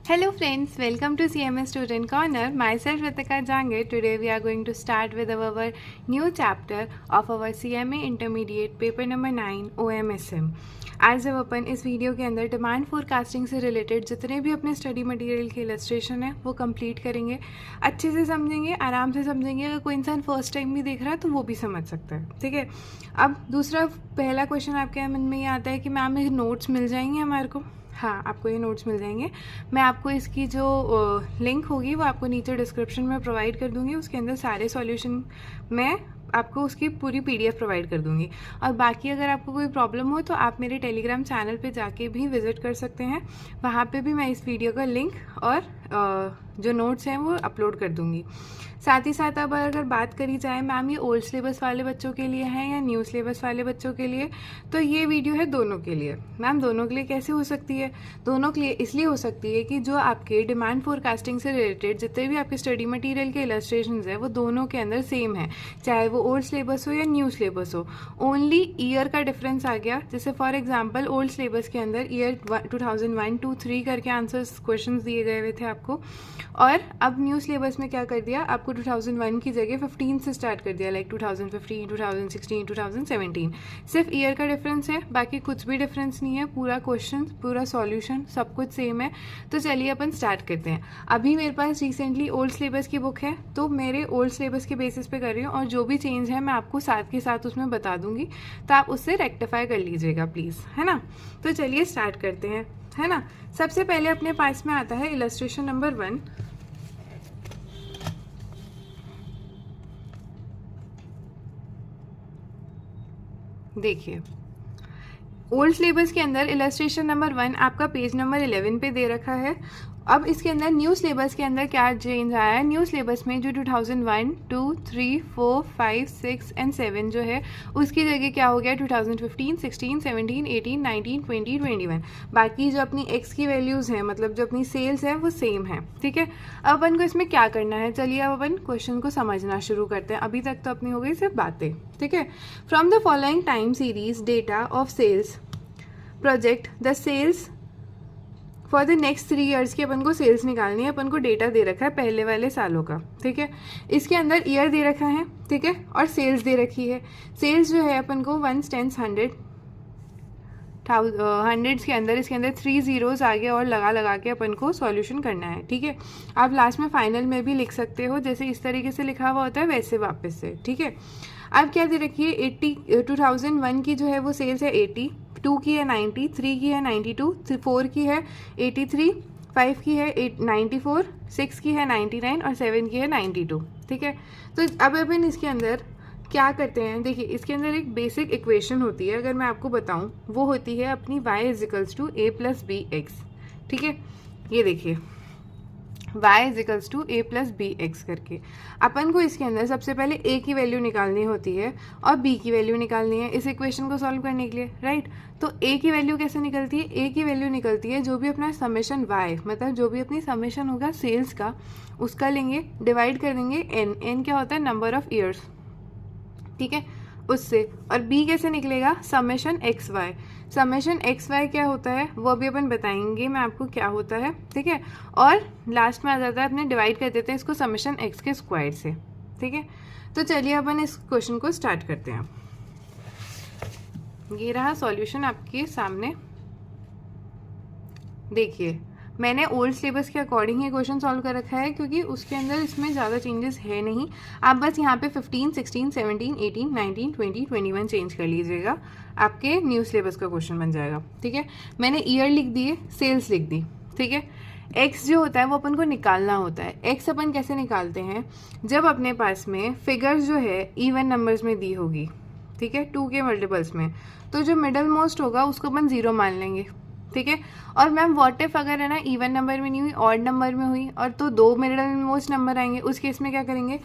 Hello friends, welcome to CMA Student Corner. Myself Ritika Jangir. Today we are going to start with our new chapter of our CMA Intermediate paper number 9 OMSM. आज जब अपन इस video के अंदर demand forecasting से related जितने भी अपने study material के इलस्ट्रेशन है वो कंप्लीट करेंगे, अच्छे से समझेंगे, आराम से समझेंगे। अगर कोई इंसान फर्स्ट टाइम भी देख रहा है तो वो भी समझ सकता है, ठीक है। अब दूसरा पहला क्वेश्चन आपके मन में ये आता है कि मैम ये नोट्स मिल जाएंगे हमारे को। हाँ, आपको ये नोट्स मिल जाएंगे। मैं आपको इसकी जो लिंक होगी वो आपको नीचे डिस्क्रिप्शन में प्रोवाइड कर दूंगी। उसके अंदर सारे सॉल्यूशन मैं आपको उसकी पूरी पीडीएफ प्रोवाइड कर दूंगी। और बाकी अगर आपको कोई प्रॉब्लम हो तो आप मेरे टेलीग्राम चैनल पे जाके भी विजिट कर सकते हैं। वहाँ पे भी मैं इस वीडियो का लिंक और जो नोट्स हैं वो अपलोड कर दूंगी। साथ ही साथ अब अगर बात करी जाए मैम ये ओल्ड सिलेबस वाले बच्चों के लिए है या न्यू सिलेबस वाले बच्चों के लिए, तो ये वीडियो है दोनों के लिए। मैम दोनों के लिए कैसे हो सकती है? दोनों के लिए इसलिए हो सकती है कि जो आपके डिमांड फोरकास्टिंग से रिलेटेड जितने भी आपके स्टडी मटेरियल के इलस्ट्रेशंस है वो दोनों के अंदर सेम है, चाहे वो ओल्ड सिलेबस हो या न्यू सिलेबस हो। ओनली ईयर का डिफरेंस आ गया। जैसे फॉर एग्जाम्पल ओल्ड सिलेबस के अंदर ईयर 2001 to 3 करके आंसर्स क्वेश्चन दिए गए हुए थे आपको, और अब न्यू सिलेबस में क्या कर दिया, आपको 2001 की जगह 15 से स्टार्ट कर दिया, लाइक 2015, 2016, 2017। सिर्फ ईयर का डिफरेंस है, बाकी कुछ भी डिफरेंस नहीं है। पूरा क्वेश्चन, पूरा सॉल्यूशन सब कुछ सेम है। तो चलिए अपन स्टार्ट करते हैं। अभी मेरे पास रिसेंटली ओल्ड सिलेबस की बुक है, तो मेरे ओल्ड सिलेबस के बेसिस पे कर रही हूँ, और जो भी चेंज है मैं आपको साथ के साथ उसमें बता दूंगी, तो आप उससे रेक्टिफाई कर लीजिएगा प्लीज़, है ना। तो चलिए स्टार्ट करते हैं, है ना। सबसे पहले अपने पास में आता है इलस्ट्रेशन नंबर 1। देखिए ओल्ड सिलेबस के अंदर इलस्ट्रेशन नंबर 1 आपका पेज नंबर 11 पे दे रखा है। अब इसके अंदर न्यू सिलेबस के अंदर क्या चेंज आया है, न्यू सिलेबस में जो 2001, 2, 3, 4, 5, 6 एंड 7 जो है उसकी जगह क्या हो गया 2015, 16, 17, 18, 19, 20, 21। बाकी जो अपनी एक्स की वैल्यूज़ हैं, मतलब जो अपनी सेल्स है वो सेम है, ठीक है। अब अपन को इसमें क्या करना है, चलिए अब अपन क्वेश्चन को समझना शुरू करते हैं। अभी तक तो अपनी हो गई सिर्फ बातें, ठीक है। From the following time series data of sales project the sales for the next 3 years की अपन को सेल्स निकालनी है। अपन को डेटा दे रखा है पहले वाले सालों का, ठीक है। इसके अंदर ईयर दे रखा है, ठीक है, और सेल्स दे रखी है। सेल्स जो है अपन को 1s, 10s, 100s के अंदर, इसके अंदर 3 zeros आगे और लगा के अपन को सॉल्यूशन करना है, ठीक है। आप लास्ट में फाइनल में भी लिख सकते हो, जैसे इस तरीके से लिखा हुआ होता है वैसे वापस से, ठीक है। अब क्या दे रखी है 2001 की जो है वो सेल्स है 80, 2 की है 90, 3 की है 92, 4 की है 83, 5 की है 94, 6 की है 99 और 7 की है 92, ठीक है। तो अब अपन इसके अंदर क्या करते हैं, देखिए इसके अंदर एक बेसिक इक्वेशन होती है, अगर मैं आपको बताऊं वो होती है अपनी y = a + bx, ठीक है। ये देखिए y = a + bx करके अपन को इसके अंदर सबसे पहले a की वैल्यू निकालनी होती है और b की वैल्यू निकालनी है इस इक्वेशन को सॉल्व करने के लिए, राइट। तो a की वैल्यू कैसे निकलती है, a की वैल्यू निकलती है जो भी अपना समेशन y, मतलब जो भी अपनी समेशन होगा सेल्स का, उसका लेंगे, डिवाइड कर देंगे n क्या होता है नंबर ऑफ ईयर्स, ठीक है, उससे। और b कैसे निकलेगा, समेशन xy। समेशन xy क्या होता है वो अभी अपन बताएंगे मैं आपको क्या होता है, ठीक है। और लास्ट में आ जाता है अपने डिवाइड कर देते हैं इसको समेशन x के स्क्वायर से, ठीक है। तो चलिए अपन इस क्वेश्चन को स्टार्ट करते हैं। ये रहा सॉल्यूशन आपके सामने। देखिए मैंने ओल्ड सिलेबस के अकॉर्डिंग ये क्वेश्चन सॉल्व कर रखा है, क्योंकि उसके अंदर इसमें ज़्यादा चेंजेस है नहीं। आप बस यहाँ पे 15, 16, 17, 18, 19, 20, 21 चेंज कर लीजिएगा, आपके न्यू सिलेबस का क्वेश्चन बन जाएगा, ठीक है। मैंने ईयर लिख दिए, सेल्स लिख दी, ठीक है। एक्स जो होता है वो अपन को निकालना होता है। एक्स अपन कैसे निकालते हैं, जब अपने पास में फिगर्स जो है इवन नंबर्स में दी होगी, ठीक है, 2 के मल्टीपल्स में, तो जो मिडल मोस्ट होगा उसको अपन 0 मान लेंगे, ठीक है। और मैम व्हाट इफ अगर है ना इवन नंबर में नहीं हुई, ऑड नंबर में हुई, और तो 2 मिडल मोस्ट नंबर आएंगे, उस केस में क्या करेंगे,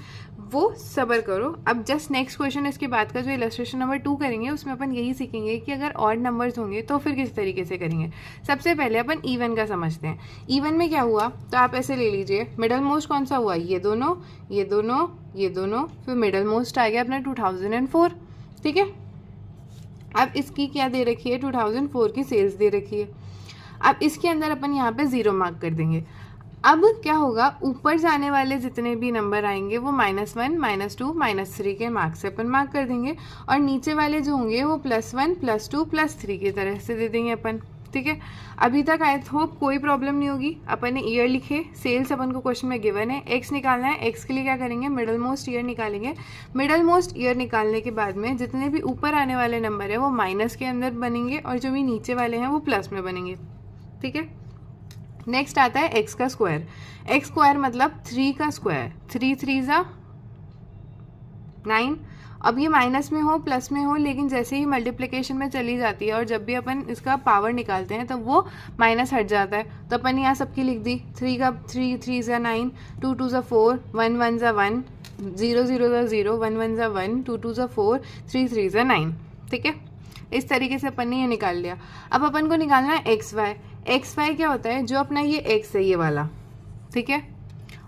वो सबर करो। अब जस्ट नेक्स्ट क्वेश्चन इसके बाद का जो इलस्ट्रेशन नंबर 2 करेंगे उसमें अपन यही सीखेंगे कि अगर ऑड नंबर्स होंगे तो फिर किस तरीके से करेंगे। सबसे पहले अपन इवन का समझते हैं। इवन में क्या हुआ, तो आप ऐसे ले लीजिए, मिडल मोस्ट कौन सा हुआ, ये दोनों, ये दोनों, ये दोनों, फिर मिडल मोस्ट आ गया अपना 2004, ठीक है। अब इसकी क्या दे रखी है, 2004 की सेल्स दे रखी है। अब इसके अंदर अपन यहाँ पे 0 मार्क कर देंगे। अब क्या होगा, ऊपर जाने वाले जितने भी नंबर आएंगे वो -1, -2, -3 के मार्क्स से अपन मार्क कर देंगे, और नीचे वाले जो होंगे वो +1, +2, +3 की तरह से दे देंगे अपन। ठीक है, अभी तक आई होप कोई प्रॉब्लम नहीं होगी। अपन ने ईयर लिखे, सेल्स अपन को क्वेश्चन में गिवन है, एक्स निकालना है, एक्स के लिए क्या करेंगे, मिडल मोस्ट ईयर निकालेंगे। मिडल मोस्ट ईयर निकालने के बाद में जितने भी ऊपर आने वाले नंबर है वो माइनस के अंदर बनेंगे और जो भी नीचे वाले हैं वो प्लस में बनेंगे। ठीक है, नेक्स्ट आता है एक्स का स्क्वायर। एक्स स्क्वायर मतलब 3 का स्क्वायर, 3 3 9। अब ये माइनस में हो प्लस में हो, लेकिन जैसे ही मल्टीप्लिकेशन में चली जाती है और जब भी अपन इसका पावर निकालते हैं तब वो माइनस हट जाता है। तो अपन यहाँ सबकी लिख दी, 3 का 3 3 9, 2 2 4, 1 1 1, 0 0 0, 1 1 1, 2 2 4, 3 3 9। ठीक है, इस तरीके से अपन ने ये निकाल लिया। अब अपन को निकालना है एक्स वाई। एक्स वाई क्या होता है, जो अपना ये एक्स है ये वाला, ठीक है,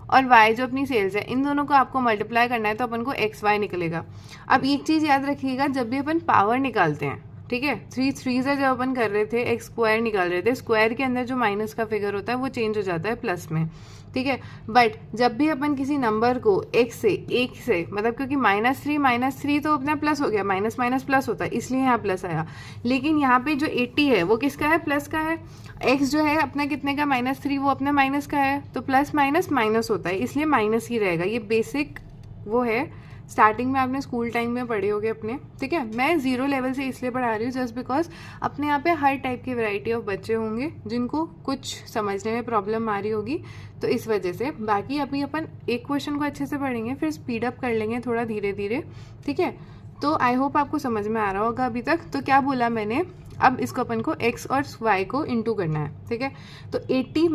और y जो अपनी सेल्स है, इन दोनों को आपको मल्टीप्लाई करना है तो अपन को एक्स वाई निकलेगा। अब एक चीज़ याद रखिएगा, जब भी अपन पावर निकालते हैं, ठीक है, 3 3 से जब अपन कर रहे थे एक्स स्क्वायर निकाल रहे थे, स्क्वायर के अंदर जो माइनस का फिगर होता है वो चेंज हो जाता है प्लस में। ठीक है, बट जब भी अपन किसी नंबर को एक से मतलब, क्योंकि -3 तो अपना प्लस हो गया, माइनस माइनस प्लस होता है इसलिए यहाँ प्लस आया, लेकिन यहाँ पे जो 80 है वो किसका है, प्लस का है। एक्स जो है अपना कितने का, -3, वो अपना माइनस का है, तो प्लस माइनस माइनस होता है, इसलिए माइनस ही रहेगा। ये बेसिक वो है, स्टार्टिंग में आपने स्कूल टाइम में पढ़े होगे अपने। ठीक है, मैं 0 लेवल से इसलिए पढ़ा रही हूँ जस्ट बिकॉज अपने यहाँ पे हर टाइप की वैरायटी ऑफ बच्चे होंगे जिनको कुछ समझने में प्रॉब्लम आ रही होगी, तो इस वजह से। बाकी अभी अपन एक क्वेश्चन को अच्छे से पढ़ेंगे, फिर स्पीड अप कर लेंगे थोड़ा धीरे धीरे। ठीक है, तो आई होप आपको समझ में आ रहा होगा अभी तक। तो क्या बोला मैंने, अब इसको अपन को x और y को इंटू करना है। ठीक है, तो 80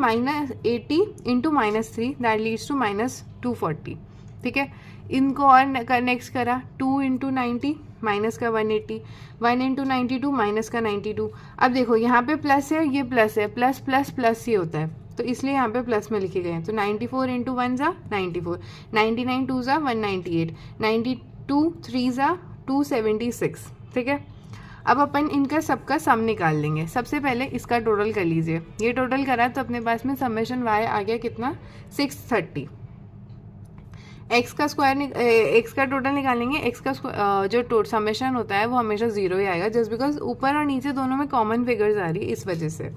इंटू -3 दैट लीड्स टू -240। ठीक है, इनको और नेक्स्ट करा, 2 इंटू 90 माइनस का 180, 1 इंटू 92 माइनस का 92। अब देखो यहाँ पे प्लस है, ये प्लस है, प्लस प्लस प्लस ही होता है, तो इसलिए यहाँ पे प्लस में लिखे गए हैं। तो 94 इंटू 1 ज़ा 94, 99 2 ज़ा 198, 92 3 ज़ा 276। ठीक है, अब अपन इनका सबका सम निकाल लेंगे। सबसे पहले इसका टोटल कर लीजिए, ये टोटल करा तो अपने पास में समेशन y आ गया कितना, 630। एक्स का स्क्वायर, एक्स का टोटल निकालेंगे। एक्स का जो समेशन होता है वो हमेशा 0 ही आएगा, जस्ट बिकॉज ऊपर और नीचे दोनों में कॉमन फिगर्स आ रही है, इस वजह से।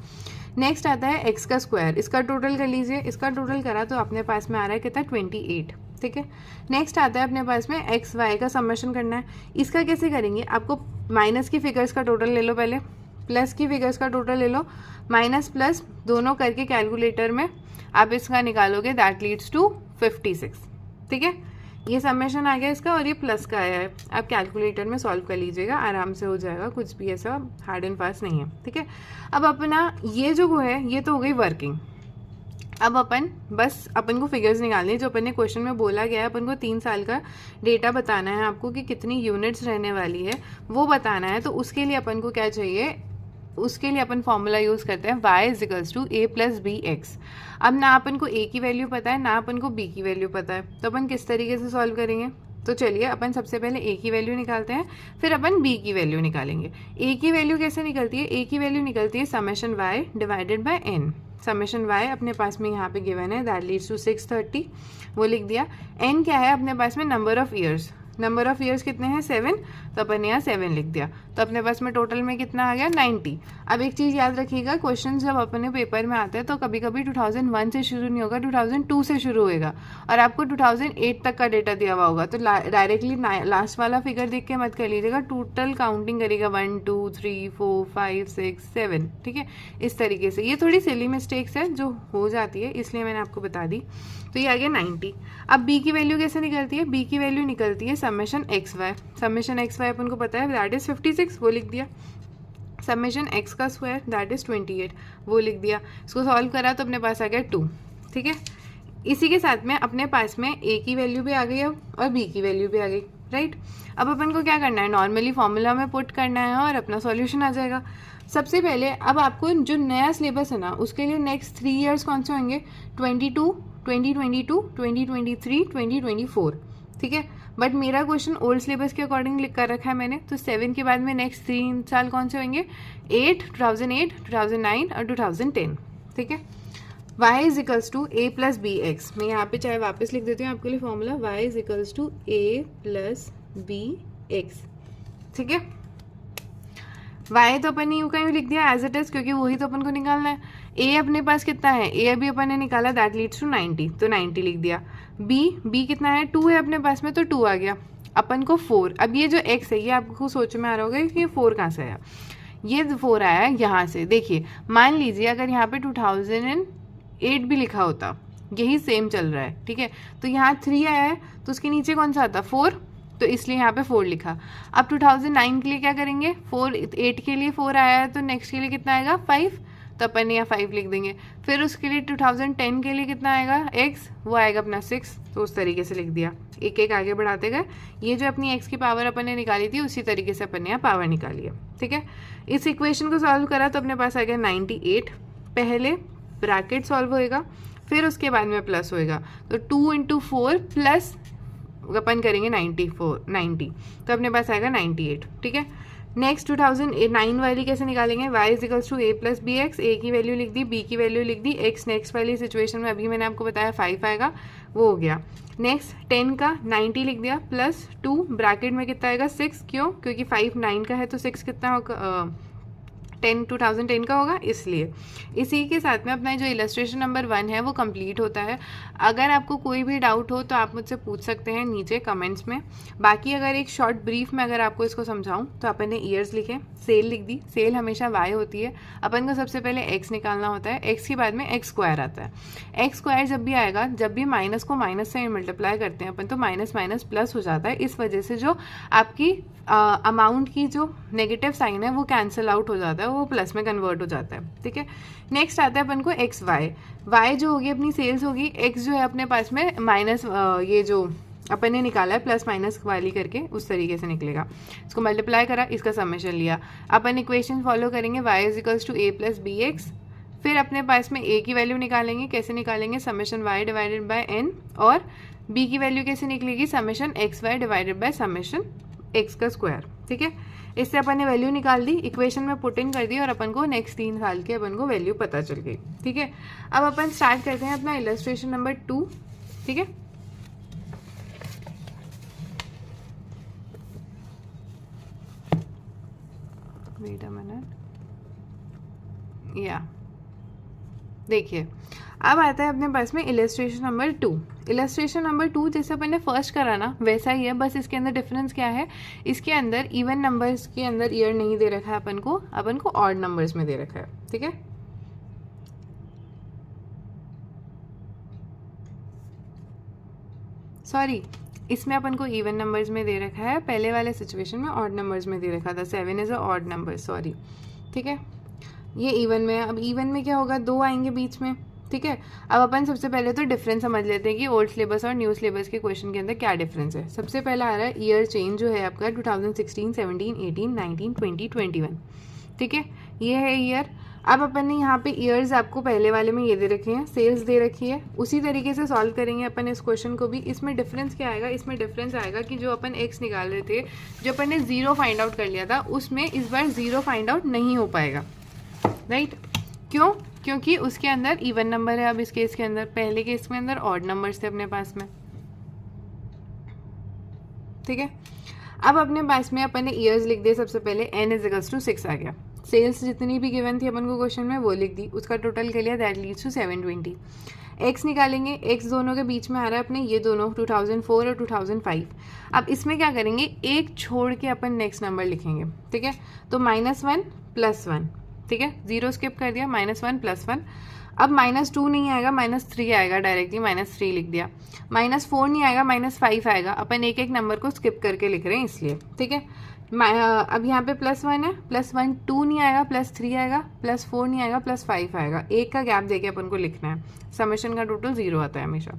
नेक्स्ट आता है एक्स का स्क्वायर, इसका टोटल कर लीजिए। इसका टोटल करा तो अपने पास में आ रहा है कितना, 28। ठीक है, नेक्स्ट आता है अपने पास में एक्स वाई का समेशन करना है। इसका कैसे करेंगे, आपको माइनस की फिगर्स का टोटल ले लो पहले, प्लस की फिगर्स का टोटल ले लो, माइनस प्लस दोनों करके कैलकुलेटर में आप इसका निकालोगे, दैट लीड्स टू 56। ठीक है, ये समेशन आ गया इसका और ये प्लस का आया है। आप कैलकुलेटर में सॉल्व कर लीजिएगा, आराम से हो जाएगा, कुछ भी ऐसा हार्ड एंड फास्ट नहीं है। ठीक है, अब अपना ये जो है ये तो हो गई वर्किंग। अब अपन बस अपन को फिगर्स निकालनी है, जो अपन ने क्वेश्चन में बोला गया है। अपन को 3 साल का डेटा बताना है आपको कि कितनी यूनिट्स रहने वाली है वो बताना है। तो उसके लिए अपन को क्या चाहिए, उसके लिए अपन फॉर्मूला यूज़ करते हैं y = a + bx। अब ना अपन को a की वैल्यू पता है ना अपन को b की वैल्यू पता है, तो अपन किस तरीके से सॉल्व करेंगे। तो चलिए अपन सबसे पहले a की वैल्यू निकालते हैं, फिर अपन b की वैल्यू निकालेंगे। a की वैल्यू कैसे निकलती है, a की वैल्यू निकलती है summation y divided by n। Summation y अपने पास में यहाँ पे गिवन है, दैट लीड्स टू 630, वो लिख दिया। n क्या है अपने पास में, number of years. Number of years कितने हैं, 7, तो अपन ने यहाँ 7 लिख दिया। तो अपने पास में टोटल में कितना आ गया, 90। अब एक चीज़ याद रखिएगा, क्वेश्चन जब अपने पेपर में आते हैं तो कभी कभी 2001 से शुरू नहीं होगा, 2002 से शुरू होएगा और आपको 2008 तक का डेटा दिया हुआ होगा। तो डायरेक्टली लास्ट वाला फिगर देख के मत कर लीजिएगा, टोटल काउंटिंग करेगा 1 2 3 4 5 6 7। ठीक है, इस तरीके से। ये थोड़ी सिली मिस्टेक्स है जो हो जाती है, इसलिए मैंने आपको बता दी। तो ये आ गया 90। अब b की वैल्यू कैसे निकलती है, b की वैल्यू निकलती है summation x y. Summation x y अपन को पता है, दैट इज 56, वो लिख दिया। समेशन एक्स का स्क्वायर दैट इज 28, वो लिख दिया। इसको सॉल्व करा तो अपने पास आ गया 2। ठीक है, इसी के साथ में अपने पास में a की वैल्यू भी आ गई अब और b की वैल्यू भी आ गई, राइट। अब अपन को क्या करना है, नॉर्मली फॉर्मूला में पुट करना है और अपना सॉल्यूशन आ जाएगा। सबसे पहले अब आपको जो नया सिलेबस है ना, उसके लिए नेक्स्ट 3 ईयर्स कौन से होंगे, 2022, 2023, 2024। ठीक है, बट मेरा क्वेश्चन ओल्ड सिलेबस के अकॉर्डिंग लिख कर रखा है मैंने, तो 7 के बाद में नेक्स्ट 3 साल कौन से होंगे, 8, 2008, 2009 और 2010, ठीक है। y is equals to a plus B x, मैं यहाँ पे चाहे वापस लिख देती हूँ आपके लिए formula, y is equals to a plus B x, ठीक है। y तो अपन ने यूँ का यूँ लिख दिया एज इट इज, क्योंकि वही तो अपन को निकालना है। a अपने पास कितना है, a अभी अपन ने निकाला, दैट लीड्स टू 90, तो 90 लिख दिया। b कितना है, 2 है अपने पास में, तो 2 आ गया। अपन को 4, अब ये जो x है ये आपको सोच में आ रहा होगा कि ये 4 कहाँ से आया, ये 4 आया है यहाँ से। देखिए मान लीजिए अगर यहाँ पे 2008 भी लिखा होता, यही सेम चल रहा है, ठीक है, तो यहाँ 3 आया है, तो उसके नीचे कौन सा आता, 4, तो इसलिए यहाँ पे 4 लिखा। अब 2009 के लिए क्या करेंगे, 8 के लिए 4 आया है, तो नेक्स्ट के लिए कितना आएगा, 5, तो अपन यहाँ 5 लिख देंगे। फिर उसके लिए 2010 के लिए कितना आएगा x, वो आएगा अपना 6, तो उस तरीके से लिख दिया, एक एक आगे बढ़ाते गए। ये जो अपनी x की पावर अपन ने निकाली थी उसी तरीके से अपन ने यहाँ पावर निकाली है, ठीक है। इस इक्वेशन को सॉल्व करा तो अपने पास आ गया 98, पहले ब्रैकेट सॉल्व होएगा, फिर उसके बाद में प्लस होएगा, तो 2 इंटू 4 प्लस अपन करेंगे 90, तो अपने पास आएगा 98, ठीक है। नेक्स्ट 2009 वाली कैसे निकालेंगे, y is equals to a plus B x, a की वैल्यू लिख दी, b की वैल्यू लिख दी, x नेक्स्ट वाली सिचुएशन में अभी मैंने आपको बताया 5 आएगा, वो हो गया। नेक्स्ट 10 का 90 लिख दिया, प्लस 2 ब्रैकेट में कितना आएगा 6, क्यों, क्योंकि 5 9 का है, तो 6 कितना होगा, 2010 का होगा, इसलिए। इसी के साथ में अपना जो इलस्ट्रेशन नंबर 1 है वो कंप्लीट होता है। अगर आपको कोई भी डाउट हो तो आप मुझसे पूछ सकते हैं नीचे कमेंट्स में। बाकी अगर एक शॉर्ट ब्रीफ में अगर आपको इसको समझाऊं तो अपन ने ईयर्स लिखे, सेल लिख दी, सेल हमेशा y होती है, अपन को सबसे पहले x निकालना होता है, x के बाद में x स्क्वायर आता है। x स्क्वायर जब भी आएगा, जब भी माइनस को माइनस से मल्टीप्लाई करते हैं अपन, तो माइनस माइनस प्लस हो जाता है, इस वजह से जो आपकी अमाउंट की जो नेगेटिव साइन है वो कैंसिल आउट हो जाता है, वो प्लस में कन्वर्ट हो जाता है, ठीक है। नेक्स्ट आता है अपन को एक्स वाई जो होगी अपनी सेल्स होगी, एक्स जो है अपने पास में माइनस ये जो अपन ने निकाला है प्लस माइनस वाली करके उस तरीके से निकलेगा, इसको मल्टीप्लाई करा, इसका समेशन लिया। अपन इक्वेशन फॉलो करेंगे, y is equals to a plus B x, फिर अपने पास में a की वैल्यू निकालेंगे, कैसे निकालेंगे, summation y divided by n, और b की वैल्यू कैसे निकलेगी, summation x y divided by summation x का स्क्वायर, ठीक है। इससे अपन ने वैल्यू निकाल दी, इक्वेशन में पुट इन कर दी, और अपन को नेक्स्ट 3 साल के अपन को वैल्यू पता चल गई, ठीक है। अब अपन स्टार्ट करते हैं अपना इलस्ट्रेशन नंबर 2, ठीक है। वेट अ मिनट, या देखिए अब आता है अपने पास में इलस्ट्रेशन नंबर 2। इलस्ट्रेशन नंबर 2 जैसे अपन ने फर्स्ट करा ना वैसा ही है, बस इसके अंदर डिफरेंस क्या है, इसके अंदर इवन नंबर्स के अंदर ईयर नहीं दे रखा है अपन को ऑड नंबर्स में दे रखा है, ठीक है। सॉरी, इसमें अपन को इवन नंबर्स में दे रखा है, पहले वाले सिचुएशन में ऑड नंबर्स में दे रखा था, 7 is a odd number, sorry, ठीक है। ये इवन में है, अब इवन में क्या होगा, 2 आएंगे बीच में, ठीक है। अब अपन सबसे पहले तो डिफरेंस समझ लेते हैं कि ओल्ड सिलेबस और न्यू सिलेबस के क्वेश्चन के अंदर क्या डिफरेंस है। सबसे पहला आ रहा है ईयर चेंज जो है आपका 2016, 17, 18, 19, 20, 21, ठीक है, ये है ईयर। अब अपन ने यहाँ पे ईयर्स आपको पहले वाले में ये दे रखे हैं, सेल्स दे रखी है, उसी तरीके से सॉल्व करेंगे अपन इस क्वेश्चन को भी। इसमें डिफरेंस क्या आएगा, इसमें डिफरेंस आएगा कि जो अपन एक्स निकाल रहे थे, जो अपन ने 0 फाइंड आउट कर लिया था, उसमें इस बार 0 फाइंड आउट नहीं हो पाएगा, राइट। क्यों, क्योंकि उसके अंदर इवन नंबर है, अब इस केस के अंदर, पहले केस के अंदर ऑड नंबर्स थे अपने पास में, ठीक है। अब अपने पास में अपन ने ईयर्स लिख दिए, सबसे पहले n इज इक्वल्स टू 6 आ गया, सेल्स जितनी भी गिवन थी अपन को क्वेश्चन में वो लिख दी, उसका टोटल कर लिया, दैट लीड्स टू 720। एक्स निकालेंगे, एक्स दोनों के बीच में आ रहा है अपने ये दोनों 2004 और 2005। अब इसमें क्या करेंगे, एक छोड़ के अपन नेक्स्ट नंबर लिखेंगे, ठीक है, तो -1 + 1, ठीक है, 0 स्किप कर दिया, -1 + 1। अब -2 नहीं आएगा, -3 आएगा, डायरेक्टली -3 लिख दिया, -4 नहीं आएगा, -5 आएगा, अपन एक एक नंबर को स्किप करके लिख रहे हैं इसलिए, ठीक है। अब यहाँ पे +1 है, +1 2 नहीं आएगा, +3 आएगा, +4 नहीं आएगा, +5 आएगा, एक का गैप देके अपन को लिखना है, समेशन का टोटल 0 आता है हमेशा।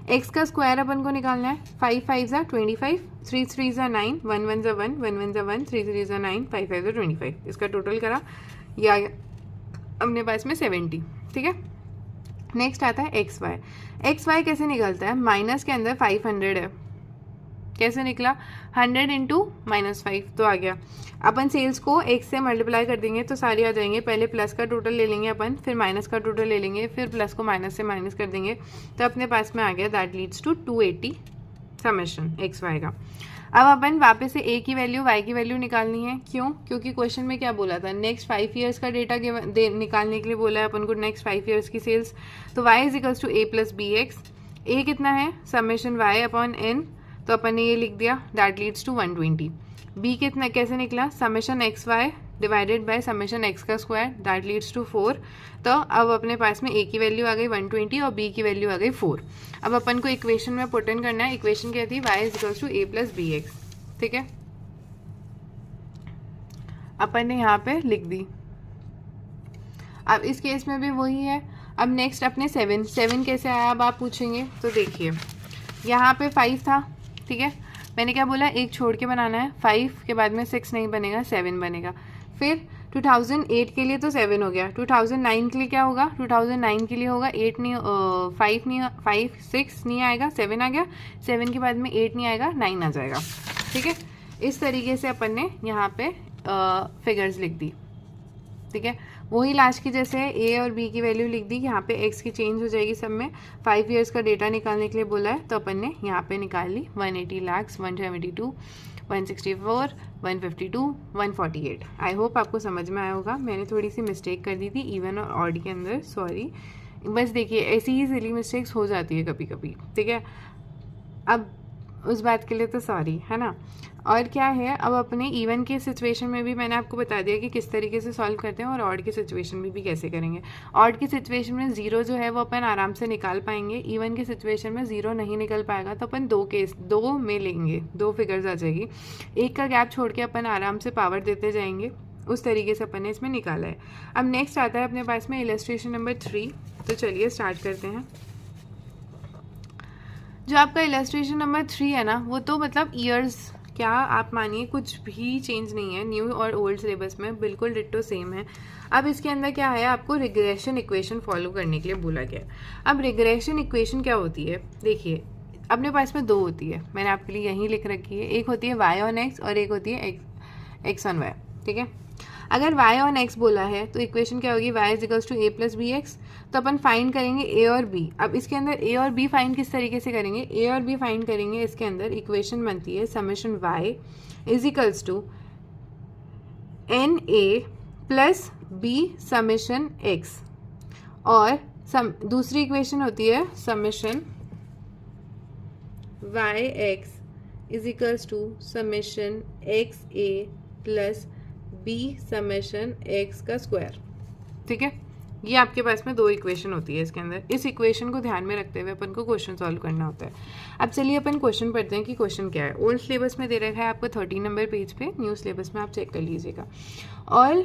एक्स का स्क्वायर अपन को निकालना है, 5 5 = 25, 3 3 = 9, 1 1 = 1, 1 1 = 1, 3 3 = 9, 5 5 = 25, इसका टोटल करा, या अपने पास में 70, ठीक है। नेक्स्ट आता है एक्स वाई कैसे निकलता है, माइनस के अंदर 500 है, कैसे निकला 100 इंटू -5 तो आ गया। अपन सेल्स को x से मल्टीप्लाई कर देंगे तो सारे आ जाएंगे। पहले प्लस का टोटल ले लेंगे अपन, फिर माइनस का टोटल ले लेंगे, फिर प्लस को माइनस से माइनस कर देंगे तो अपने पास में आ गया that leads to 280 summation x y का। अब अपन वापस से a की वैल्यू y की वैल्यू निकालनी है। क्यों? क्योंकि क्वेश्चन में क्या बोला था, नेक्स्ट 5 ईयर्स का डेटा निकालने के लिए बोला है अपन को, नेक्स्ट 5 ईयर्स की सेल्स। तो y is equals to a plus B x. a कितना है, समेशन y अपॉन n, तो अपन ने ये लिख दिया दैट लीड्स टू 120। b कितना कैसे निकला, summation x y divided by summation x का स्क्वायर दैट लीड्स टू 4। तो अब अपने पास में a की वैल्यू आ गई 120 और b की वैल्यू आ गई 4। अब अपन को इक्वेशन में पुट इन करना है। इक्वेशन क्या थी, y is equals to a plus B x. ठीक है, अपन ने यहाँ पे लिख दी। अब इस केस में भी वही है। अब नेक्स्ट अपने 7 कैसे आया अब आप पूछेंगे, तो देखिए यहाँ पे 5 था, ठीक है, मैंने क्या बोला, एक छोड़ के बनाना है। 5 के बाद में 6 नहीं बनेगा, 7 बनेगा। फिर 2008 के लिए तो 7 हो गया, 2009 के लिए क्या होगा, 2009 के लिए होगा 8 नहीं, 5 नहीं, 5 6 नहीं आएगा, 7 आ गया। 7 के बाद में 8 नहीं आएगा, 9 आ जाएगा। ठीक है, इस तरीके से अपन ने यहाँ पे फिगर्स लिख दी। ठीक है, वही लास्ट की जैसे a और b की वैल्यू लिख दी। यहाँ पे x की चेंज हो जाएगी सब में। 5 ईयर्स का डेटा निकालने के लिए बोला है तो अपन ने यहाँ पे निकाल ली 180 लाख, 172, 164, 152, 148। आई होप आपको समझ में आया होगा। मैंने थोड़ी सी मिस्टेक कर दी थी इवन और ऑड के अंदर, सॉरी। बस देखिए ऐसी ही सिली मिस्टेक्स हो जाती है कभी कभी, ठीक है। अब उस बात के लिए तो सॉरी, है ना। और क्या है, अब अपने इवन के सिचुएशन में भी मैंने आपको बता दिया कि किस तरीके से सॉल्व करते हैं, और ऑड के सिचुएशन में भी कैसे करेंगे। ऑड की सिचुएशन में 0 जो है वो अपन आराम से निकाल पाएंगे। इवन के सिचुएशन में 0 नहीं निकल पाएगा तो अपन दो में लेंगे, 2 फिगर्स आ जाएगी। एक का गैप छोड़ के अपन आराम से पावर देते जाएंगे। उस तरीके से अपन ने इसमें निकाला है। अब नेक्स्ट आता है अपने पास में इलस्ट्रेशन नंबर 3। तो चलिए स्टार्ट करते हैं। जो आपका इलस्ट्रेशन नंबर 3 है ना, वो तो मतलब ईयर्स, क्या आप मानिए कुछ भी चेंज नहीं है, न्यू और ओल्ड सिलेबस में बिल्कुल डिट्टो सेम है। अब इसके अंदर क्या है, आपको रिग्रेशन इक्वेशन फॉलो करने के लिए बोला गया। अब रिग्रेशन इक्वेशन क्या होती है, देखिए अपने पास में 2 होती है, मैंने आपके लिए यहीं लिख रखी है। एक होती है y ऑन x और एक होती है x ऑन y। ठीक है, अगर y ऑन x बोला है तो इक्वेशन क्या होगी, y is equals to a plus B x. तो अपन फाइंड करेंगे a और b। अब इसके अंदर a और b फाइंड किस तरीके से करेंगे, a और b फाइंड करेंगे। इसके अंदर इक्वेशन बनती है summation y is equals to n a plus B summation x, और दूसरी इक्वेशन होती है summation y x is equals to summation x a plus b summation x का स्क्वायर। ठीक है, ये आपके पास में 2 इक्वेशन होती है इसके अंदर। इस इक्वेशन को ध्यान में रखते हुए अपन को क्वेश्चन सॉल्व करना होता है। अब चलिए अपन क्वेश्चन पढ़ते हैं कि क्वेश्चन क्या है। ओल्ड सिलेबस में दे रखा है आपको 13 नंबर पेज पे, न्यू सिलेबस में आप चेक कर लीजिएगा। All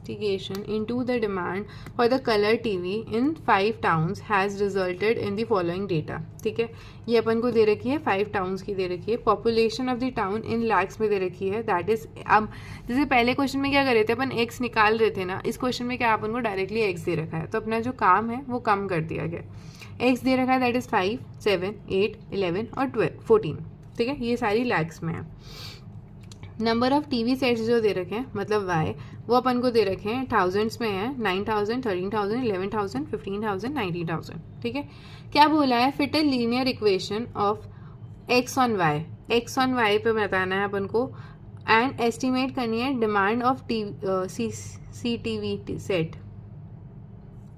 investigation into the demand for the color TV in 5 towns has resulted in the following data। ठीक है, ये अपन को दे रखी है 5 टाउन्स की दे रखी है। Population of the town in lakhs में दे रखी है, दैट इज। अब जैसे पहले क्वेश्चन में क्या कर रहे थे अपन, x निकाल रहे थे ना, इस क्वेश्चन में क्या अपन को डायरेक्टली x दे रखा है, तो अपना जो काम है वो कम कर दिया गया। x दे रखा है दैट इज 5, 7, 8, 11 और 12, 14। ठीक है, ये सारी लैक्स में है। नंबर ऑफ टीवी सेट्स जो दे रखे हैं मतलब y, वो अपन को दे रखे हैं थाउजेंड्स में है, 9000, 13000, 11000, 15000, 90000। ठीक है, क्या बोला है, fit a linear equation of x on y, x on y पे बताना है अपन को, एंड एस्टिमेट करनी है demand of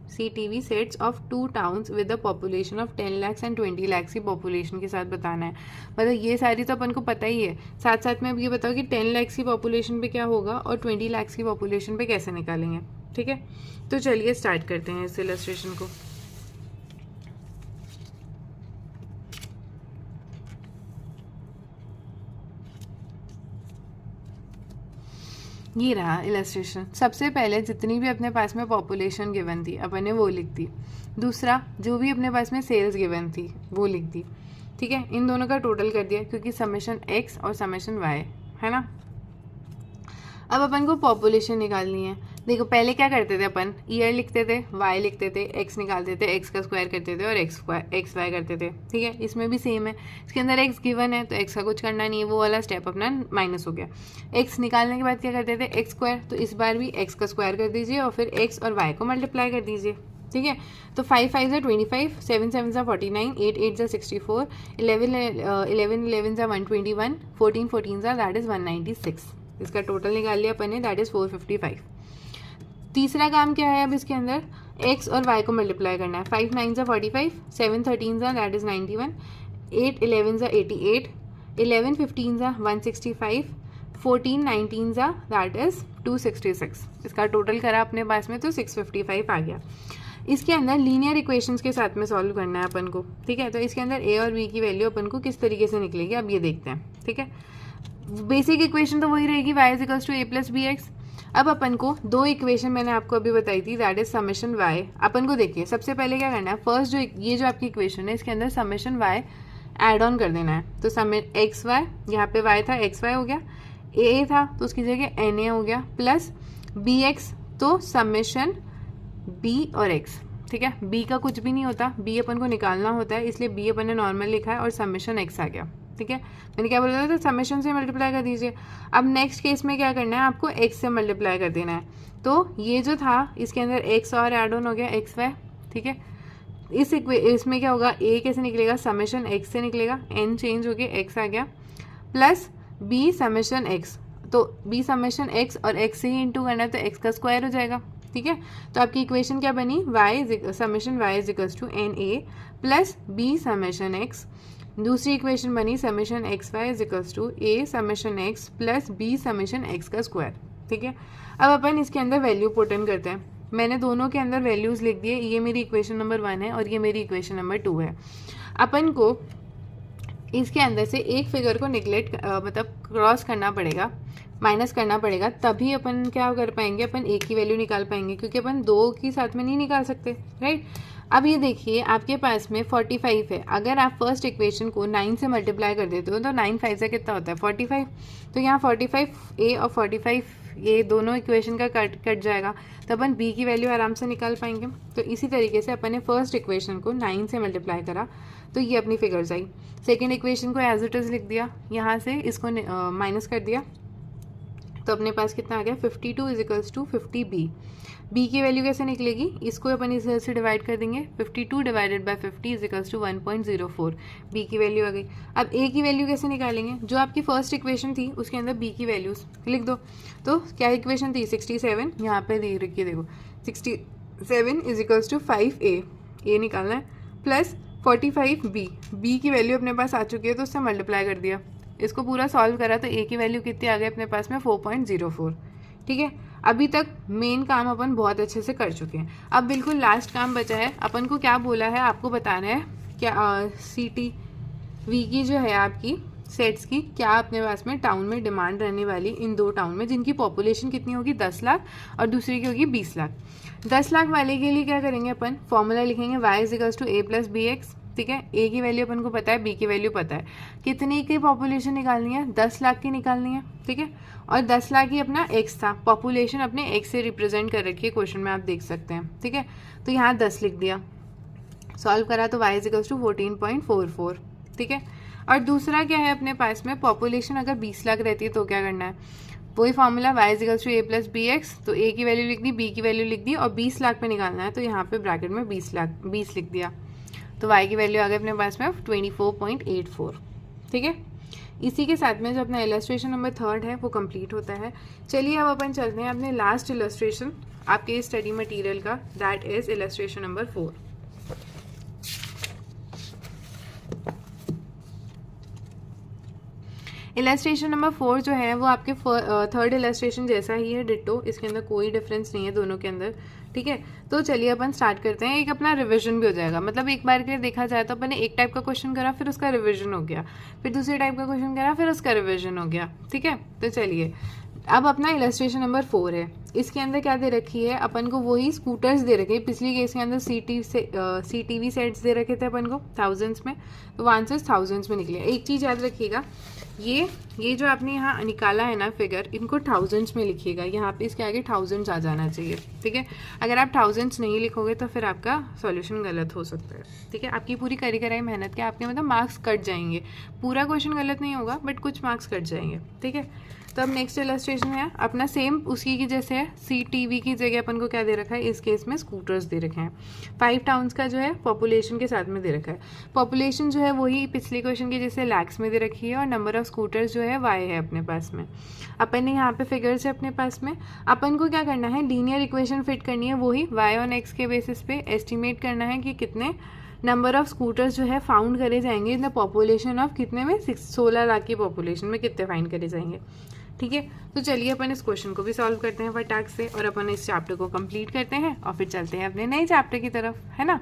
CTV sets of 2 towns with the population of 10 lakhs and 20 lakhs की पॉपुलेशन के साथ बताना है। मतलब ये सारी तो अपन को पता ही है, साथ साथ में अब ये बताओ कि 10 lakhs की पॉपुलेशन पे क्या होगा और 20 lakhs की पॉपुलेशन पे कैसे निकालेंगे। ठीक है, तो चलिए स्टार्ट करते हैं इस इलस्ट्रेशन को। ये रहा इलस्ट्रेशन। सबसे पहले जितनी भी अपने पास में पॉपुलेशन गिवन थी अपन ने वो लिख दी। दूसरा जो भी अपने पास में सेल्स गिवन थी वो लिख दी। ठीक है, इन दोनों का टोटल कर दिया क्योंकि समेशन x और समेशन y है ना। अब अपन को पॉपुलेशन निकालनी है, देखो पहले क्या करते थे अपन, ईयर लिखते थे, वाई लिखते थे, एक्स निकालते थे, एक्स का स्क्वायर करते थे और एक्स वाई करते थे, ठीक है। इसमें भी सेम है, इसके अंदर एक्स गिवन है तो एक्स का कुछ करना नहीं है, वो वाला स्टेप अपना माइनस हो गया। एक्स निकालने के बाद क्या करते थे, एक्स स्क्वायर, तो इस बार भी एक्स का स्क्वायर कर दीजिए और फिर एक्स और वाई को मल्टीप्लाई कर दीजिए, ठीक है। तो 5 5 ज़ा 25, 7 7 ज़ा 49, 8 8 ज़ा 64, 11 11 ज़ा 121, 14 14 ज़ा दैट इज़ 196। इसका टोटल निकाल लिया अपन ने, दैट इज़ 455। तीसरा काम क्या है अब इसके अंदर, x और y को मल्टीप्लाई करना है। 5 9 ज़ा 45, 7 13 ज़ा दैट इज़ 91, 8 11 ज़ा 88, 11 15 ज़ा 165, 14 19 ज़ा दैट इज़ 266। इसका टोटल करा अपने पास में तो 655 आ गया। इसके अंदर लीनियर इक्वेशंस के साथ में सॉल्व करना है अपन को, ठीक है। तो इसके अंदर a और b की वैल्यू अपन को किस तरीके से निकलेगी अब ये देखते हैं, ठीक है। बेसिक इक्वेशन तो वही रहेगी, y is equals to a plus B x. अब अपन को दो इक्वेशन मैंने आपको अभी बताई थी, दैट इज समेशन y। अपन को देखिए सबसे पहले क्या करना है, फर्स्ट जो ये जो आपकी इक्वेशन है इसके अंदर समेशन y ऐड ऑन कर देना है। तो एक्स वाई, यहाँ पे y था एक्स वाई हो गया, a था तो उसकी जगह na हो गया, प्लस बी एक्स तो समेशन b और x, ठीक है। b का कुछ भी नहीं होता, b अपन को निकालना होता है, इसलिए b अपन ने नॉर्मल लिखा है और समेशन x आ गया, ठीक है। मैंने क्या बोला था, समेशन से मल्टीप्लाई कर दीजिए। अब नेक्स्ट केस में क्या करना है, आपको x से मल्टीप्लाई कर देना है। तो ये जो था इसके अंदर x और ऐड ऑन हो गया एक्स वाई, ठीक है। इसमें क्या होगा, a कैसे निकलेगा, समेशन x से निकलेगा, n चेंज हो गया x आ गया, प्लस b समेशन x, तो b समेशन x और x से ही इंटू करना है तो x का स्क्वायर हो जाएगा, ठीक है। तो आपकी इक्वेशन क्या बनी, y summation y is equals to n a plus b summation x। दूसरी इक्वेशन बनी summation x y is equals to A summation x plus B summation x का स्क्वायर, ठीक है। अब अपन इसके अंदर वैल्यू पुट इन करते हैं। मैंने दोनों के अंदर वैल्यूज लिख दिए, ये मेरी इक्वेशन नंबर 1 है और ये मेरी इक्वेशन नंबर 2 है। अपन को इसके अंदर से एक फिगर को निगलेक्ट मतलब क्रॉस करना पड़ेगा, माइनस करना पड़ेगा, तभी अपन क्या कर पाएंगे, अपन एक की वैल्यू निकाल पाएंगे, क्योंकि अपन दो की साथ में नहीं निकाल सकते, राइट। अब ये देखिए आपके पास में 45 है, अगर आप फर्स्ट इक्वेशन को 9 से मल्टीप्लाई कर देते हो तो 9 5 से कितना होता है 45, तो यहाँ 45 ए और 45 ये दोनों इक्वेशन का कट जाएगा, तो अपन बी की वैल्यू आराम से निकाल पाएंगे। तो इसी तरीके से अपन ने फर्स्ट इक्वेशन को 9 से मल्टीप्लाई करा तो ये अपनी फिगर्स आई। सेकेंड इक्वेशन को एज इट इज लिख दिया, यहाँ से इसको माइनस कर दिया तो अपने पास कितना आ गया 52 is equals to 50 B. B की वैल्यू कैसे निकलेगी, इसको अपन इस से डिवाइड कर देंगे, 52 divided by 50 is equals to 1.04, B की वैल्यू आ गई। अब ए की वैल्यू कैसे निकालेंगे, जो आपकी फर्स्ट इक्वेशन थी उसके अंदर बी की वैल्यूज लिख दो। तो क्या इक्वेशन थी 67, यहाँ पे दे रखी है देखो 67 इज इक्वल्स टू 5a, ए निकालना है, प्लस 45 बी की वैल्यू अपने पास आ चुकी है तो उससे मल्टीप्लाई कर दिया, इसको पूरा सॉल्व करा तो ए की वैल्यू कितनी आ गई अपने पास में 4.04, ठीक है। अभी तक मेन काम अपन बहुत अच्छे से कर चुके हैं। अब बिल्कुल लास्ट काम बचा है, अपन को क्या बोला है आपको बताना है, क्या सीटी वी की जो है आपकी सेट्स की क्या अपने पास में टाउन में डिमांड रहने वाली इन दो टाउन में जिनकी पॉपुलेशन कितनी होगी 10 लाख और दूसरी की होगी 20 लाख। 10 लाख वाले के लिए क्या करेंगे अपन, फॉर्मूला लिखेंगे y is equals to A plus B x, ठीक है। ए की वैल्यू अपन को पता है, बी की वैल्यू पता है, कितनी की पॉपुलेशन निकालनी है 10 लाख की निकालनी है, ठीक है। और 10 लाख ही अपना एक्स था, पॉपुलेशन अपने एक्स से रिप्रेजेंट कर रखी है क्वेश्चन में आप देख सकते हैं, ठीक है। तो यहाँ 10 लिख दिया, सॉल्व करा तो y इज इक्वल्स टू 14.44, ठीक है। और दूसरा क्या है अपने पास में, पॉपुलेशन अगर 20 लाख रहती है तो क्या करना है, वही formula y is equals to A plus B x, तो a की वैल्यू लिख दी, b की वैल्यू लिख दी और 20 लाख पे निकालना है तो यहाँ पे ब्रैकेट में 20 लिख दिया, तो y की वैल्यू आ गई अपने पास में 24.84, ठीक है। इसी के साथ में जो अपना इलस्ट्रेशन नंबर 3 है वो कंप्लीट होता है। चलिए अब अपन चलते हैं अपने लास्ट इलस्ट्रेशन आपके स्टडी मटेरियल का, that is illustration number 4। Illustration number 4 जो है वो आपके थर्ड इलस्ट्रेशन जैसा ही है डिट्टो, इसके अंदर कोई डिफरेंस नहीं है दोनों के अंदर, ठीक है। तो चलिए अपन स्टार्ट करते हैं, एक अपना रिवीजन भी हो जाएगा, मतलब एक बार के लिए देखा जाए तो अपन ने एक टाइप का क्वेश्चन करा फिर उसका रिवीजन हो गया, फिर दूसरे टाइप का क्वेश्चन करा फिर उसका रिवीजन हो गया, ठीक है। तो चलिए अब अपना इलस्ट्रेशन नंबर 4 है, इसके अंदर क्या दे रखी है अपन को, वही स्कूटर्स दे रखे, पिछली केस के अंदर CTV सेट्स दे रखे थे अपन को थाउजेंड्स में, तो आंसर्स थाउजेंड्स में निकले। एक चीज़ याद रखिएगा, ये जो आपने यहाँ निकाला है ना फिगर, इनको थाउजेंड्स में लिखिएगा, यहाँ पे इसके आगे थाउजेंड्स आ जाना चाहिए, ठीक है। अगर आप थाउजेंड्स नहीं लिखोगे तो फिर आपका सॉल्यूशन गलत हो सकता है, ठीक है। आपकी पूरी करी कराई मेहनत के आपके मतलब मार्क्स कट जाएंगे, पूरा क्वेश्चन गलत नहीं होगा बट कुछ मार्क्स कट जाएंगे, ठीक है। तो अब नेक्स्ट इलस्ट्रेशन है अपना सेम उसी की जैसे है, CTV की जगह अपन को क्या दे रखा है, इस केस में स्कूटर्स दे रखे हैं। 5 टाउन्स का जो है पॉपुलेशन के साथ में दे रखा है। पॉपुलेशन जो है वही पिछले क्वेश्चन के जैसे लैक्स में दे रखी है और नंबर ऑफ स्कूटर्स जो है Y है अपने पास में। अपन ने यहाँ पे फिगर्स है अपने पास में, अपन को क्या करना है, लीनियर इक्वेशन फिट करनी है, वही Y ऑन X के बेसिस पे एस्टिमेट करना है कि कितने नंबर ऑफ स्कूटर्स जो है फाउंड करे जाएंगे इन द पॉपुलेशन ऑफ कितने में 16 लाख की पॉपुलेशन में कितने फाइंड करे जाएंगे, ठीक है। तो चलिए अपन इस क्वेश्चन को भी सॉल्व करते हैं फटाक से और अपन इस चैप्टर को कंप्लीट करते हैं और फिर चलते हैं अपने नए चैप्टर की तरफ, है ना।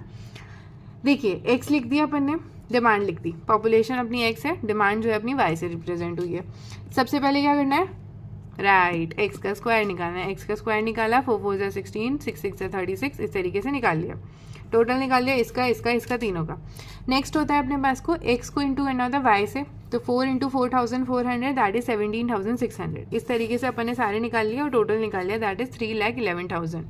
देखिए x लिख दिया अपन ने, डिमांड लिख दी, पॉपुलेशन अपनी x है, डिमांड जो है अपनी y से रिप्रेजेंट हुई है। सबसे पहले क्या करना है, राइट, x का स्क्वायर निकालना है। x का स्क्वायर निकाला, 4 4 जा 16, 6 6 जा 36, इस तरीके से निकाल लिया, टोटल निकाल लिया इसका इसका इसका तीनों का। नेक्स्ट होता है अपने पास को x को इंटू करना होता है y से, तो 4 इंटू 4400 दैट इज 17,600, इस तरीके से अपन ने सारे निकाल लिया और टोटल निकाल लिया दैट इज 3,11,000,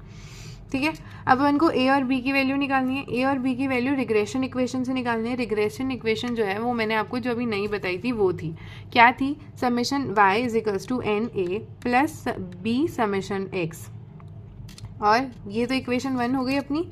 ठीक है। अब अपन को a और b की वैल्यू निकालनी है। a और b की वैल्यू रिग्रेशन इक्वेशन से निकालनी है। रिग्रेशन इक्वेशन जो है वो मैंने आपको जो अभी नहीं बताई थी वो थी, क्या थी, summation y is equals to NA plus b summation x, और ये तो इक्वेशन 1 हो गई अपनी,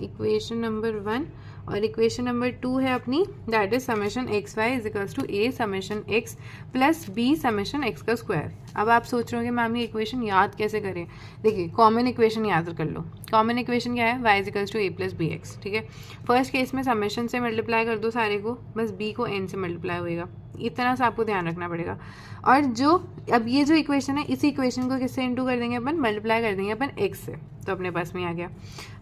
इक्वेशन नंबर 1, और इक्वेशन नंबर 2 है अपनी that is summation x y is equals to A summation x plus B summation x का स्क्वायर। अब आप सोच रहे हो कि मैम ये इक्वेशन याद कैसे करें, देखिए कॉमन इक्वेशन याद कर लो। कॉमन इक्वेशन क्या है, y is equals to A plus B x, ठीक है। फर्स्ट केस में समेशन से मल्टीप्लाई कर दो सारे को, बस बी को एन से मल्टीप्लाई होएगा, इतना सा आपको ध्यान रखना पड़ेगा। और जो अब ये जो इक्वेशन है इसी इक्वेशन को किससे इंटू कर देंगे अपन, मल्टीप्लाई कर देंगे अपन एक्स से, तो अपने पास में आ गया।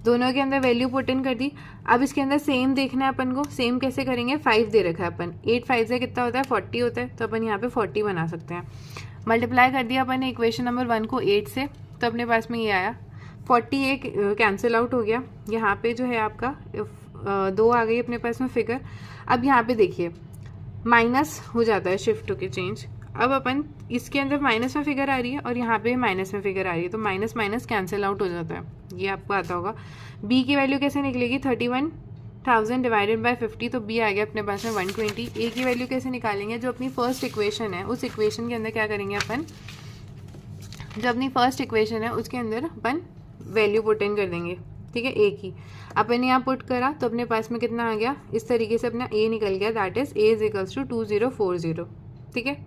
दोनों के अंदर वैल्यू पुट इन कर दी। अब इसके अंदर सेम देखना है अपन को, सेम कैसे करेंगे, 5 दे रखा है अपन, 8 5 से कितना होता है 40 होता है, तो अपन यहाँ पे 40 बना सकते हैं। मल्टीप्लाई कर दिया अपन ने इक्वेशन नंबर 1 को 8 से, तो अपने पास में ये आया 48 कैंसिल आउट हो गया। यहाँ पे जो है आपका 2 आ गई अपने पास में फिगर। अब यहाँ पे देखिए माइनस हो जाता है, शिफ्ट होके चेंज। अब अपन इसके अंदर माइनस में फिगर आ रही है और यहाँ पे माइनस में फिगर आ रही है, तो माइनस माइनस कैंसिल आउट हो जाता है, ये आपको आता होगा। b की वैल्यू कैसे निकलेगी, 31,000 डिवाइडेड बाय 50, तो b आ गया अपने पास में 120। a की वैल्यू कैसे निकालेंगे, जो अपनी फर्स्ट इक्वेशन है उस इक्वेशन के अंदर क्या करेंगे अपन, जो अपनी फर्स्ट इक्वेशन है उसके अंदर अपन वैल्यू पुट इन कर देंगे, ठीक है। a की अपन यहाँ पुट करा तो अपने पास में कितना आ गया, इस तरीके से अपना a निकल गया that is a is equals to 2040, ठीक है।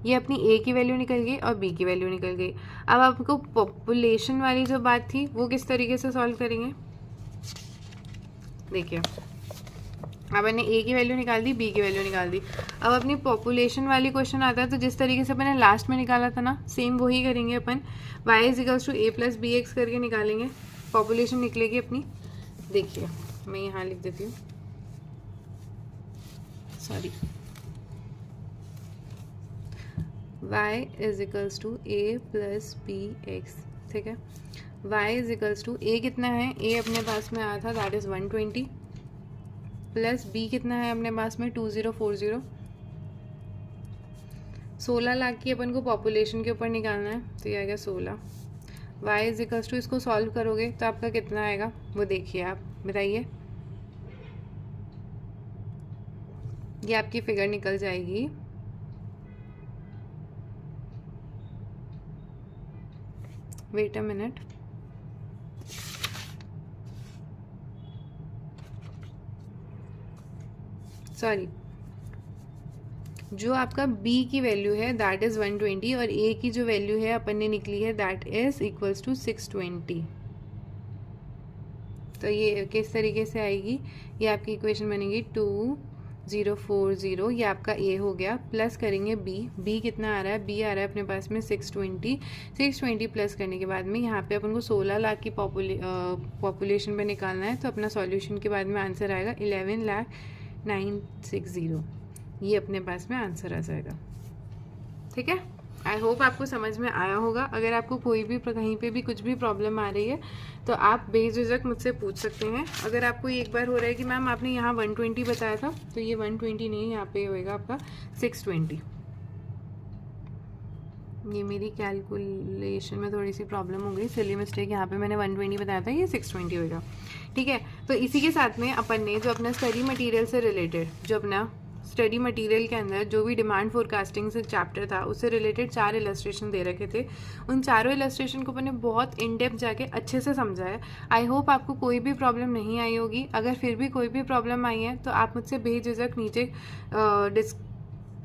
ये अपनी a की वैल्यू निकल गई और b की वैल्यू निकल गई। अब आपको पॉपुलेशन वाली जो बात थी वो किस तरीके से सॉल्व करेंगे, देखिए अब मैंने a की वैल्यू निकाल दी, b की वैल्यू निकाल दी। अब अपनी पॉपुलेशन वाली क्वेश्चन आता है तो जिस तरीके से अपने लास्ट में निकाला था ना, सेम वही करेंगे अपन, y is equals to a plus B x करके निकालेंगे, पॉपुलेशन निकलेगी अपनी। देखिए मैं यहाँ लिख देती हूँ, sorry, y is equals to a plus B x, ठीक है। y is equals to a कितना है, a अपने पास में आया था दैट इज 120 प्लस b कितना है अपने पास में 2040, 16 लाख की अपन को पॉपुलेशन के ऊपर निकालना है, तो ये आएगा 16। y इज इक्वल्स टू, इसको सॉल्व करोगे तो आपका कितना आएगा वो देखिए, आप बताइए, ये आपकी फिगर निकल जाएगी वेट अ मिनट, सॉरी, जो आपका b की वैल्यू है दैट इज 120 और a की जो वैल्यू है अपन ने निकली है दैट इज इक्वल्स टू 620, तो ये किस तरीके से आएगी, ये आपकी इक्वेशन बनेगी 2040, ये आपका a हो गया, प्लस करेंगे b कितना आ रहा है, b आ रहा है अपने पास में 620 प्लस करने के बाद में यहाँ पे अपन को 16 लाख की पॉपुलेशन पे निकालना है, तो अपना सॉल्यूशन के बाद में आंसर आएगा 11,960, ये अपने पास में आंसर आ जाएगा, ठीक है। आई होप आपको समझ में आया होगा। अगर आपको कोई भी कहीं पे भी कुछ भी प्रॉब्लम आ रही है तो आप बेझिझक मुझसे पूछ सकते हैं। अगर आपको एक बार हो रहा है कि मैम आपने यहाँ 120 बताया था, तो ये 120 नहीं, यहाँ पे होएगा आपका 620, ये मेरी कैलकुलेशन में थोड़ी सी प्रॉब्लम हो गई, सिली मिस्टेक। यहाँ पे मैंने 120 बताया था, ये 620 होगा। ठीक है, तो इसी के साथ में अपन ने जो अपना स्टडी मटेरियल से रिलेटेड, जो अपना स्टडी मटेरियल के अंदर जो भी डिमांड फोरकास्टिंग से चैप्टर था उससे रिलेटेड 4 इलस्ट्रेशन दे रखे थे। उन चारों इलस्ट्रेशन को मैंने बहुत इन डेप्थ जाके अच्छे से समझा है। आई होप आपको कोई भी प्रॉब्लम नहीं आई होगी। अगर फिर भी कोई भी प्रॉब्लम आई है तो आप मुझसे बेझिझक नीचे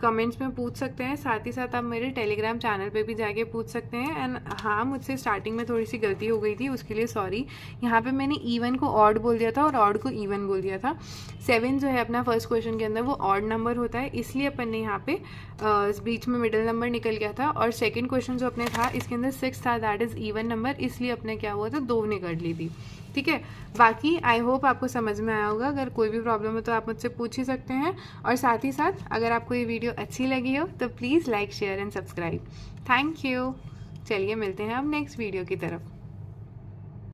कमेंट्स में पूछ सकते हैं। साथ ही साथ आप मेरे टेलीग्राम चैनल पे भी जाके पूछ सकते हैं। एंड हाँ, मुझसे स्टार्टिंग में थोड़ी सी गलती हो गई थी, उसके लिए सॉरी। यहाँ पे मैंने इवन को ऑड बोल दिया था और ऑड को इवन बोल दिया था। 7 जो है अपना फर्स्ट क्वेश्चन के अंदर वो ऑड नंबर होता है, इसलिए अपन ने यहाँ पे बीच में मिडिल नंबर निकल गया था। और सेकेंड क्वेश्चन जो अपने था इसके अंदर 6 था, दैट इज़ इवन नंबर, इसलिए अपने क्या हुआ था 2 निकल ली थी। ठीक है, बाकी आई होप आपको समझ में आया होगा। अगर कोई भी प्रॉब्लम हो तो आप मुझसे पूछ ही सकते हैं। और साथ ही साथ अगर आपको ये वीडियो अच्छी लगी हो तो please like, share and subscribe. Thank you. चलिए मिलते हैं अब नेक्स्ट वीडियो की तरफ।